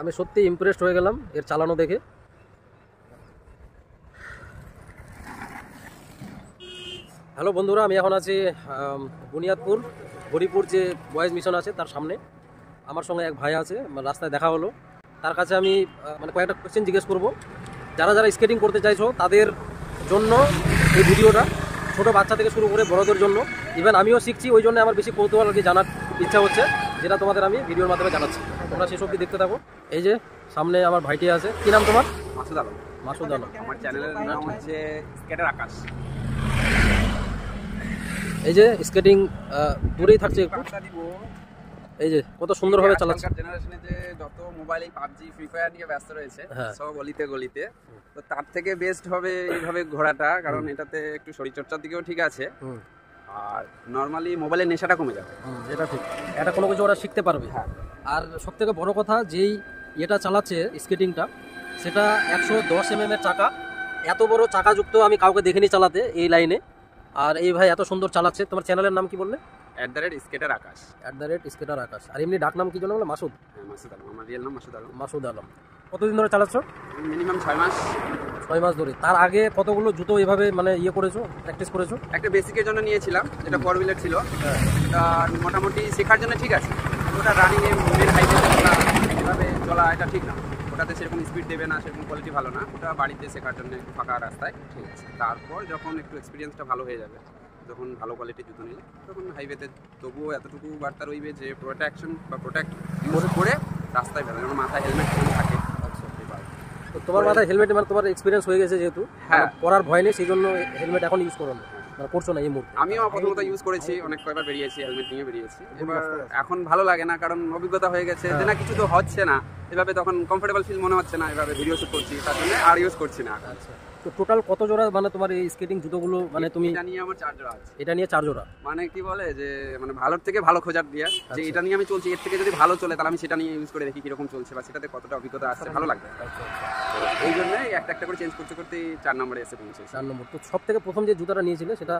আমি সত্যি ইমপ্রেসড হয়ে গেলাম এর চালানো দেখে। হ্যালো বন্ধুরা, আমি এখন আছি বুনিয়াদপুর হরিপুর যে বয়েজ মিশন আছে তার সামনে। আমার সঙ্গে এক ভাই আছে, রাস্তায় দেখা হলো। তার কাছে আমি কয়েকটা কোয়েশ্চেন জিজ্ঞেস করব। যারা যারা স্কেটিং করতে চাইছো তাদের জন্য এই ভিডিওটা, ছোটো বাচ্চা থেকে শুরু করে বড়দের জন্য। ইভেন আমিও শিখছি, ওই জন্য আমার বেশি কৌতূহল আর কি জানার ইচ্ছা হচ্ছে, যেটা তোমাদের আমি ভিডিওর মাধ্যমে জানাচ্ছি। তোমরা শেষ অবধি দেখতে থাকো। এই যে সামনে আমার ভাইটি আছে, কি নাম তোমার? মাসুদ আলম। মাসুদ আলম। আমার চ্যানেলের নাম হচ্ছে স্কেটার আকাশ। এই যে স্কেটিং দূরেই থাকছে একটু, এই যে কত সুন্দরভাবে চালাচ্ছে। জেনারেশনে যে যত মোবাইলে পাবজি ফ্রি ফায়ার নিয়ে ব্যস্ত রয়েছে সব গলিতে গলিতে, তো তার থেকে বেস্ট হবে এইভাবে ঘোরাটা, কারণ এটাতে একটু শরীরচর্চার দিকেও ঠিক আছে, আর নর্মালি মোবাইলের নেশাটা কমে যাবে। এটা ঠিক, এটা কোনো কিছু ওরা শিখতে পারবে। আর সব থেকে বড় কথা, যেই এটা চালাচ্ছে স্কেটিংটা, সেটা 110 mm এর চাকা। এত বড় চাকাযুক্ত আমি কাউকে দেখিনি চালাতে এই লাইনে। আর এই ভাই এত সুন্দর চালাচ্ছে। তোমার চ্যানেলের নাম কি বললে? স্কেটার আকাশ। স্কেটার আকাশ। আর এমনি ডাক নাম কি জন্য বলে? মাসুদ। হ্যাঁ, মাসুদ আলম। আমার রিয়েল নাম মাসুদ আলম। মাসুদ আলম। কতদিন ধরে চালাচ্ছ? মিনিমাম 6 মাস। 6 মাস ধরে। তার আগে কতগুলো জুতো এভাবে ইয়ে করেছো, প্র্যাকটিস করেছো? একটা বেসিকের জন্য নিয়েছিলাম, যেটা 4 হুইলার ছিল। এটা মোটামুটি শেখার জন্য ঠিক আছে। ওটা রানিংয়ে মেন হাইওয়ে এভাবে চলা এটা ঠিক না। ওটাতে সেরকম স্পিড দেবে না, সেরকম কোয়ালিটি ভালো না। ওটা বাড়িতে শেখার জন্য একটু ফাঁকা রাস্তায় ঠিক আছে। তারপর যখন একটু এক্সপিরিয়েন্সটা ভালো হয়ে যাবে, যখন ভালো কোয়ালিটির জুতো নিলে, তখন হাইওয়েতে তবুও এতটুকু বার্তা রইবে যে প্রোটেকশন বা প্রোটেক্ট ইউজ করে রাস্তায় বেরোবে, যেমন মাথায় হেলমেট থাকে। তো তোমার মাথায় হেলমেট, তোমার এক্সপিরিয়েন্স হয়ে গেছে যেহেতু, হ্যাঁ, পরার ভয় নেই, সেই জন্য হেলমেট এখন ইউজ করো না, করছো না এই মুহূর্তে? আমিও প্রথমত ইউজ করেছি, অনেক কয়েকবার বেরিয়েছি, হেলমেট নিয়ে বেরিয়েছি। এবার এখন ভালো লাগে না, কারণ অভিজ্ঞতা হয়ে গেছে যে না, কিছু তো হচ্ছে না এভাবে, তখন কমফোর্টেবল ফিল মনে হচ্ছে না। এভাবে ভিডিও শুট করছি, তার জন্য আর ইউজ করছি না। আচ্ছা, তো টোটাল কত জোড়া তোমার এই স্কেটিং জুতোগুলো? তুমি এটা নিয়ে আমার 4 জোড়া আছে। এটা নিয়ে 4 জোড়া? কি বলে যে ভালোর থেকে ভালো খোঁজার দিয়া, যে এটা নিয়ে আমি চলছি, এর থেকে যদি ভালো চলে তাহলে আমি সেটা নিয়ে ইউজ করে দেখি কিরকম চলছে, বা সেটাতে কতটা অভিজ্ঞতা আসছে, ভালো লাগবে। এই জন্যই একটা একটা করে চেঞ্জ করতে করতে 4 নম্বরে এসে পৌঁছেছি। 4 নম্বর। তো সব থেকে প্রথম যে জুতাটা নিয়েছিলে সেটা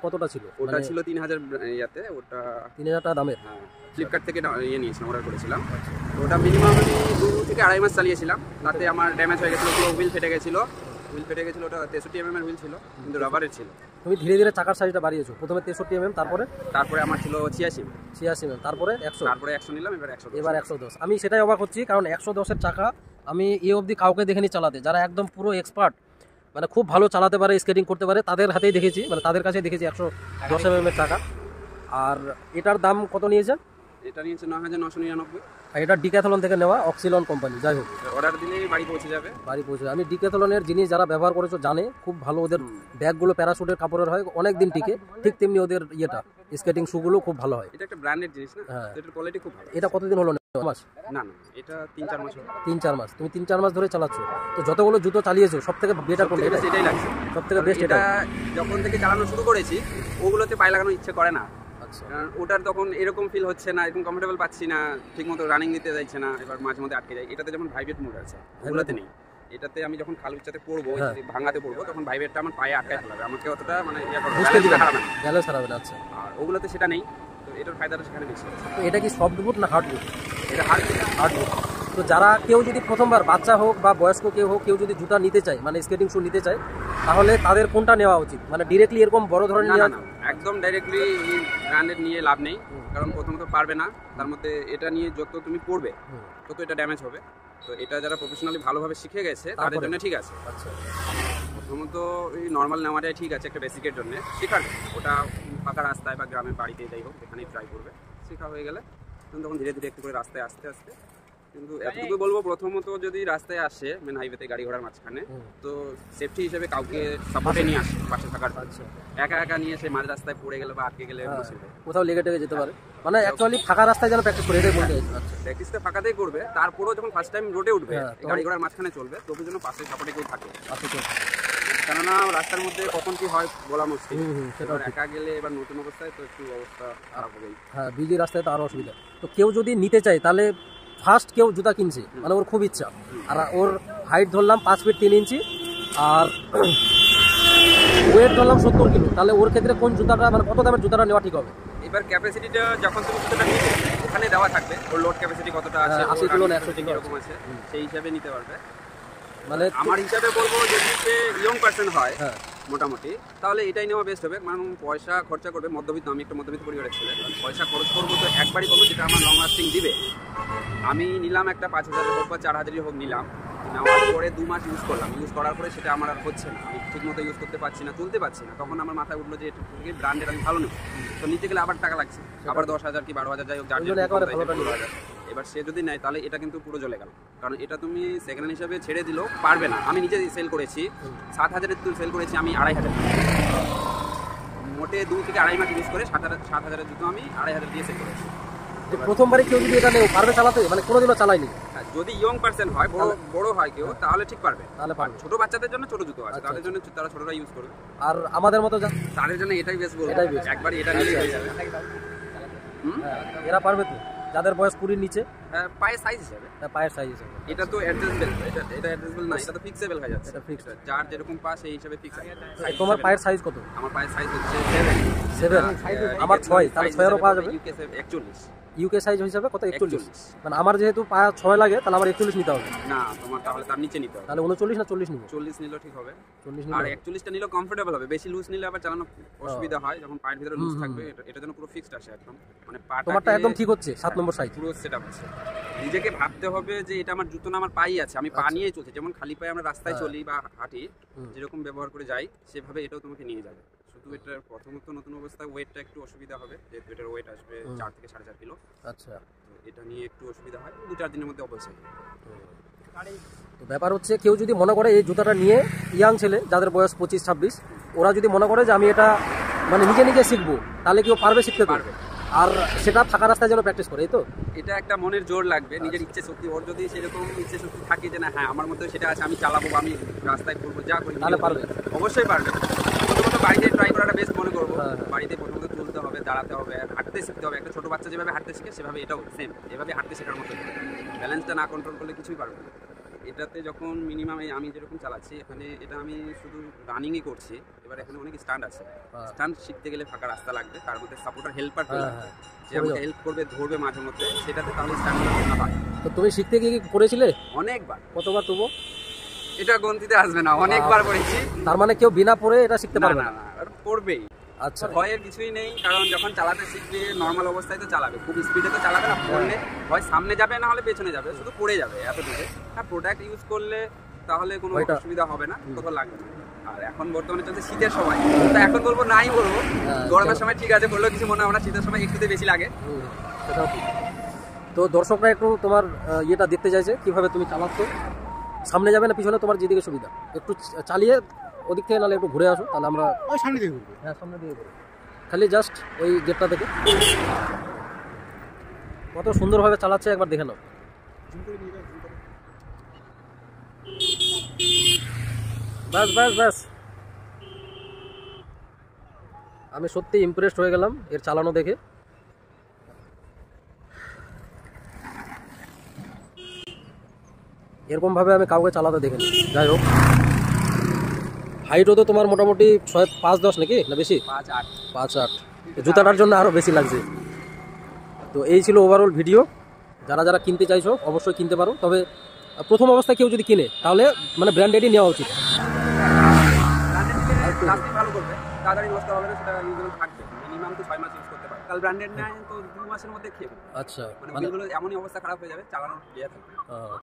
কতটা ছিল? ওটা ছিল 3000 ইয়াতে। ওটা 3000 টাকা দামের? হ্যাঁ, ফ্লিপকার্ট থেকে নিয়েছিলাম, অর্ডার করেছিলাম। ওটা মিনিমাম আমি 2 থেকে 2.5 মাস চালিয়েছিলাম। তাতে আমার ড্যামেজ হয়ে গেছিলো, পুরো হুইল ফেটে গেছিলো। ওটা 63 mm এর হুইল ছিল, কিন্তু রাবারের ছিল। তুমি ধীরে ধীরে চাকার সাইজটা বাড়িয়েছো। প্রথমে 63 mm, তারপরে আমার ছিল 86 mm, তারপরে 100 নিলাম, এবার 110। আমি সেটাই অবাক হচ্ছি, কারণ 110-এর চাকা আমি এই অবধি কাউকে দেখিনি চালাতে। যারা একদম পুরো এক্সপার্ট, খুব ভালো চালাতে পারে, স্কেটিং করতে পারে, তাদের হাতেই দেখেছি, তাদের কাছে দেখেছি 110 mm এর চাকা। আর এটার দাম কত নিয়েছে? এটা নিয়েছে 9999। আর এটা ডিক্যাথলন থেকে নেওয়া, অক্সিলন কোম্পানি। যাই হোক, অর্ডার দিলেই বাড়ি পৌঁছে যাবে। আমি ডিক্যাথলনের জিনিস যারা ব্যবহার করেছো জানে খুব ভালো। ওদের ব্যাগগুলো প্যারাশুটের কাপড়ের হয়, অনেক দিন টিকে। ঠিক তেমনি ওদের স্কেটিং শুগুলো খুব ভালো হয়। এটা একটা ব্র্যান্ডেড জিনিস না, এটার কোয়ালিটি খুব ভালো। এটা কতদিন হলো? মাস? না, এটা 3-4 মাস হলো। 3-4 মাস? তুমি 3-4 মাস ধরে চালাচ্ছ। তো যতগুলো জুতো চালিয়েছো সব থেকে বেটার কোনটা? এটাই লাগছে সব থেকে বেস্ট। এটা যখন থেকে চালানো শুরু করেছি, ওগুলোতে পায়ে লাগানোর ইচ্ছে করে না। কারণ ওটার তখন এরকম ফিল হচ্ছে না, এরকম কমফোর্টেবল পাচ্ছি না, ঠিক মতো রানিং দিতে যাচ্ছে না, এবার মাঝে মধ্যে আটকে যায়। এটাতে যেমন ভাইব্রেট মোড আছে, ওগুলোতে নেই। এটাতে আমি যখন খাল উচ্চাতে পড়বো, ভাঙাতে পড়বো, তখন ভাইব্রেটটা আমার পায়ে আটকায় ফেলাবে, আমাকে অতটা ব্যালেন্স হারাবে না। আচ্ছা, আর ওগুলোতে সেটা নেই, তো এটার ফায়দাটা সেখানে বেশি। তো এটা কি সফট বুট না হার্ড বুট? এটা হার্ড বুট। তো যারা কেউ যদি প্রথমবার, বাচ্চা হোক বা বয়স্ক কেউ হোক, কেউ যদি জুতা নিতে চায়, স্কেটিং শু নিতে চায়, তাহলে তাদের কোনটা নেওয়া উচিত? ডিরেক্টলি এরকম বড় ধরনের না, একদম ডাইরেক্টলি ব্র্যান্ডেড নিয়ে লাভ নেই। কারণ প্রথমত পারবে না, তার মধ্যে এটা নিয়ে যত তুমি পড়বে তত এটা ড্যামেজ হবে। তো এটা যারা প্রফেশনালি ভালোভাবে শিখে গেছে তাদের জন্য ঠিক আছে। আচ্ছা, প্রথমত এই নর্মাল নেওয়াটাই ঠিক আছে একটা বেসিকের জন্য। শেখার ওটা ফাঁকা রাস্তায় বা গ্রামের বাড়িতে যাই হোক, যেখানেই ট্রাই করবে, শেখা হয়ে গেলে তখন ধীরে ধীরে একটু করে রাস্তায় আস্তে আস্তে। কিন্তু এতটুকু বলবো, প্রথমত যদি রাস্তায় আসে মেন হাইওয়েতে গাড়ি ঘোড়ার মাঝখানে, তো সেফটি হিসেবে কাউকে সাপোর্টে নিয়ে আসে পাশে থাকার। একা একা নিয়ে এসে মাঝ রাস্তায় পড়ে গেলে বা আটকে গেলে কোথাও লেগে টেগে যেতে পারে। অ্যাকচুয়ালি ফাঁকা রাস্তায় যেন প্র্যাকটিস করে, এটাই বলতে চাইছি। প্র্যাকটিসটা ফাঁকাতেই করবে, তারপরেও যখন ফার্স্ট টাইম রোডে উঠবে, গাড়ি ঘোড়ার মাঝখানে চলবে, তবু যেন পাশে সাপোর্টে কেউ থাকে। কেননা রাস্তার মধ্যে কখন কি হয় বলা মুশকিল। একা গেলে এবার নতুন অবস্থায় তো একটু অবস্থা খারাপ হবেই। হ্যাঁ, বিজি রাস্তায় তো আরও অসুবিধা। তো কেউ যদি নিতে চায়, তাহলে ফার্স্ট কেউ জুতা কিনছে, ওর খুব ইচ্ছা, আর ওর হাইট ধরলাম 5 ফিট 3 ইঞ্চি, আর ওয়েট ধরলাম 70 কিলো, তাহলে ওর ক্ষেত্রে কোন জুতাটা, কত দামের জুতাটা নেওয়া ঠিক হবে? এবার ক্যাপাসিটিটা যখন তুমি জুতাটা নিবে, ওখানে দেওয়া থাকবে ওর লোড ক্যাপাসিটি কতটা আছে, হ্যাঁ, 80 কিলো না 100 কিলো এরকম আছে, সেই হিসাবে নিতে পারবে। মানে আমার হিসাবে বলবো যদি সে ইয়ং পার্সন হয় হ্যাঁ মোটামুটি, তাহলে এটাই নেওয়া বেস্ট হবে। কারণ পয়সা খরচা করবে, মধ্যবিত্ত, আমি একটা মধ্যবিত্ত পরিবারের ছেলে, পয়সা খরচ করবো তো একবারই করবো যেটা আমার লং লাস্টিং দিবে। আমি নিলাম একটা 5,000 হোক বা 4,000 হোক নিলাম, নেওয়ার পরে 2 মাস ইউজ করলাম, ইউজ করার পরে সেটা আমার আর হচ্ছে না, আমি ঠিক মতো ইউজ করতে পারছি না, চলতে পারছি না। তখন আমার মাথায় উঠলো যে এটা থেকে ব্র্যান্ডের আমি ভালো নেব, তো নিতে গেলে আবার টাকা লাগছে, আবার 10,000 কি 12,000 যাই হোক, যার ওই জন্য একেবারে ভালোটা নিতে 15,000। এবার সে যদি নেয় তাহলে এটা কিন্তু পুরো জ্বলে গেল, কারণ এটা তুমি সেকেন্ড হ্যান্ড হিসাবে ছেড়ে দিলেও পারবে না। আমি নিজে সেল করেছি 7,000-এর তুল সেল করেছি আমি 2,500, মোটে 2 থেকে 2.5 মাস ইউজ করে 7,000-এর জুতো আমি 2,500 দিয়ে সেল করেছি। তো প্রথমবারে কেউ যদি এটা নেও পারবে চালাতে, মানে কোনোদিনও চালায়নি? হ্যাঁ, যদি ইয়ং পার্সন হয়, বড় হয় কেউ, তাহলে ঠিক পারবে। তাহলে পারবে। ছোট বাচ্চাদের জন্য ছোট জুতো আছে, আচ্ছা, তাদের জন্য তারা ছোটটা ইউজ করবে। আর আমাদের মতো তাদের জন্য এটাই বেস্ট বলবো, এটাই best। একবার এটা নিলেই হয়ে যাবে। এরা পারবে তো, যাদের বয়স 20-র নিচে, হ্যাঁ, পায়ের সাইজ হিসাবে পায়ের সাইজ হিসেবে। এটা তো অ্যাডজাস্টেবল, এটা অ্যাডজাস্টেবল না, এটা তো ফিক্সেবল হয়ে যাচ্ছে। এটা fixed। যার যেরকম পা সেই হিসাবে ফিক্স আছে। তোমার পায়ের সাইজ কত? আমার পায়ের সাইজ হচ্ছে 7। আমার 6, তাহলে 6-এরও পাওয়া যাবে। ইউকে 41। ইউকে সাইজ হিসাবে কত? 41। 41। মানে আমার যেহেতু পা 6 লাগে, তাহলে আমার 41 নিতে হবে। না, তোমার তাহলে তার নিচে নিতে হবে। তাহলে 39 না 40 নিব? 40 নিলেও ঠিক হবে। 40 আর নিলে 41টা নিলেও কমফোর্টেবল হবে, বেশি লুজ নিলে আবার চালানো অসুবিধা হয়, যখন পায়ের ভিতরে লুজ থাকবে। এটা যেন পুরো ফিক্সড আসে একদম, মানে পাটা তোমারটা একদম ঠিক হচ্ছে, 7 নম্বর সাইজ। পুরো সেটআপ আছে। নিজেকে ভাবতে হবে যে এটা আমার জুতো না, আমার পাই আছে, আমি পা নিয়েই চলছি। যেমন খালি পায়ে আমরা রাস্তায় চলি বা হাঁটি, যেরকম ব্যবহার করে যাই, সেভাবে এটাও তোমাকে নিয়ে যাবে। শুধু এটার প্রথমত নতুন অবস্থায় ওয়েটটা একটু অসুবিধা হবে, যেহেতু এটার ওয়েট আসবে 4 থেকে 4.5 কিলো। আচ্ছা, তো এটা নিয়ে একটু অসুবিধা হয়, 2-4 দিনের মধ্যে অবশ্যই। তো ব্যাপার হচ্ছে কেউ যদি মনে করে এই জুতাটা নিয়ে, ইয়াং ছেলে যাদের বয়স 25-26, ওরা যদি মনে করে যে আমি এটা মানে নিজে নিজে শিখবো, তাহলে কেউ পারবে শিখতে? পারবে। আর সেটা ফাঁকা রাস্তায় যেন প্র্যাকটিস করে, এই তো? এটা একটা মনের জোর লাগবে, নিজের ইচ্ছে শক্তি। ওর যদি সেরকম ইচ্ছে শক্তি থাকে যে না, হ্যাঁ আমার মধ্যে সেটা আছে, আমি চালাবো বা আমি রাস্তায় করবো, যা করি, তাহলে পারবে। অবশ্যই পারবে। প্রথমত বাড়িতে ট্রাই করাটা বেস্ট মনে করবো। বাড়িতে প্রথমত তুলতে হবে, দাঁড়াতে হবে, হাঁটতে শিখতে হবে। একটা ছোট বাচ্চা যেভাবে হাঁটতে শিখে সেভাবে এটাও সেম, এভাবে হাঁটতে শেখার মতো। ব্যালেন্সটা না কন্ট্রোল করলে কিছুই পারবে না। এটাতে যখন মিনিমাম আমি যেরকম চালাচ্ছি, এখানে এটা আমি শুধু রানিংই করছি। এবার এখানে অনেক স্ট্যান্ড আছে, স্ট্যান্ড শিখতে গেলে ফাঁকা রাস্তা লাগবে, তার মধ্যে সাপোর্টার হেল্পার লাগবে, যে আমাকে হেল্প করবে, ধরবে মাঝে মধ্যে, সেটাতে তাহলে স্ট্যান্ড হয়। তো তুমি শিখতে গিয়ে কি করেছিলে? অনেকবার। কতবার তবু? এটা গন্তিতে আসবে না, অনেকবার পড়েছি। তার মানে কেউ বিনা পড়ে এটা শিখতে না পারবে না না? না, পড়বেই। আচ্ছা, ভয়ের কিছুই নেই, কারণ যখন চালাতে শিখবে নর্মাল অবস্থায় তো চালাবে, খুব স্পিডে তো চালাবে না। পড়লে হয় সামনে যাবে, না হলে পেছনে যাবে, শুধু পড়ে যাবে এতটুকু। আর প্রোডাক্ট ইউজ করলে তাহলে কোনো অসুবিধা হবে না, কোথাও লাগবে না। আর এখন বর্তমানে চলছে শীতের সময়, তো এখন বলবো নাই বলবো, গরমের সময় ঠিক আছে বললেও কিছু মনে হবে না, শীতের সময় একটুতে বেশি লাগে। সেটাও ঠিক। তো দর্শকরা একটু তোমার ইয়েটা দেখতে চাইছে, কিভাবে তুমি চালাচ্ছ, সামনে যাবে না পিছনে, তোমার যেদিকে সুবিধা। একটু চালিয়ে ওদিক থেকে নাহলে একটু ঘুরে আসো, তাহলে আমরা ওই সামনে দিয়ে ঘুরবো। হ্যাঁ সামনে দিয়ে ঘুরে, খালি জাস্ট ওই গেটটা থেকে। কত সুন্দরভাবে চালাচ্ছে, একবার দেখে নাও। ব্যাস ব্যাস ব্যাস, আমি সত্যি ইমপ্রেসড হয়ে গেলাম এর চালানো দেখে। এরকমভাবে আমি কাউকে চালাতে দেখিনি। যাই হোক, হাইটও তো তোমার মোটামুটি 5'10" নাকি, না বেশি? 5'8". 5'8", জুতাটার জন্য আরও বেশি লাগছে। তো এই ছিল ওভারঅল ভিডিও। যারা যারা কিনতে চাইছো অবশ্যই কিনতে পারো, তবে প্রথম অবস্থায় কেউ যদি কিনে তাহলে মানে ব্র্যান্ডেডই নেওয়া উচিত। লাস্টিং ভালো করবে, তাড়াতাড়ি নষ্ট হবে না, সেটা ইউজেবল থাকবে। মিনিমাম তো 6 মাস ইউজ করতে পারে। তাহলে ব্র্যান্ডেড নেয় তো 2 মাসের মধ্যে খেয়ে, আচ্ছা, মানে এমনই অবস্থা খারাপ হয়ে যাবে, চালানোর ইয়ে থাকবে।